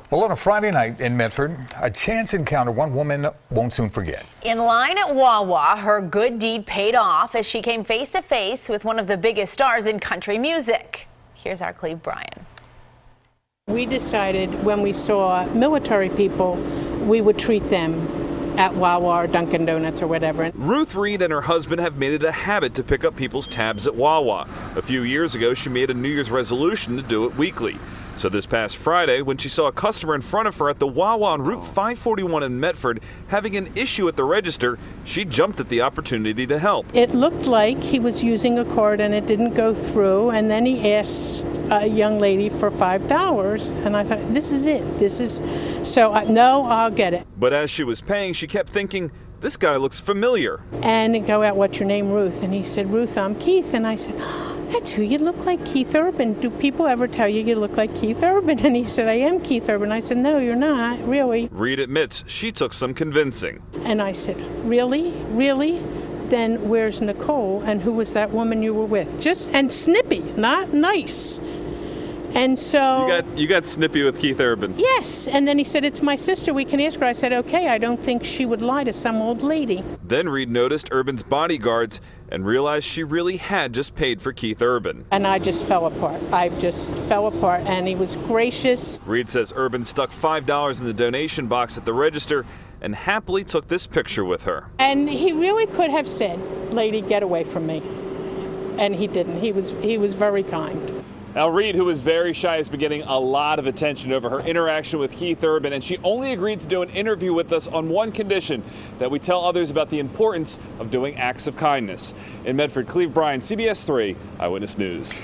Well, on a Friday night in Medford, a chance encounter one woman won't soon forget. In line at Wawa, her good deed paid off as she came face to face with one of the biggest stars in country music. Here's our Cleve Bryan. We decided when we saw military people, we would treat them at Wawa or Dunkin' Donuts or whatever. Ruth Reed and her husband have made it a habit to pick up people's tabs at Wawa. A few years ago, she made a New Year's resolution to do it weekly. So this past Friday, when she saw a customer in front of her at the Wawa on Route 541 in Medford having an issue at the register, she jumped at the opportunity to help. It looked like he was using a card and it didn't go through, and then he asked a young lady for $5, and I thought, this is it. No, I'll get it. But as she was paying, she kept thinking, this guy looks familiar. And he'd go out, what's your name, Ruth? And he said, Ruth, I'm Keith. And I said, that's who you look like, Keith Urban. Do people ever tell you look like Keith Urban? And he said, I am Keith Urban. I said, no, you're not, really. Reed admits she took some convincing. And I said, really? Really? Then where's Nicole? And who was that woman you were with? And snippy, not nice. And so you got snippy with Keith Urban. Yes, and then he said, it's my sister, we can ask her. I said, okay, I don't think she would lie to some old lady. Then Reed noticed Urban's bodyguards and realized she really had just paid for Keith Urban. And I just fell apart. I just fell apart, and he was gracious. Reed says Urban stuck $5 in the donation box at the register and happily took this picture with her. And he really could have said, lady, get away from me. And he didn't. He was very kind. Now, Reed, who is very shy, has been getting a lot of attention over her interaction with Keith Urban, and she only agreed to do an interview with us on one condition, that we tell others about the importance of doing acts of kindness. In Medford, Cleve Bryan, CBS 3 Eyewitness News.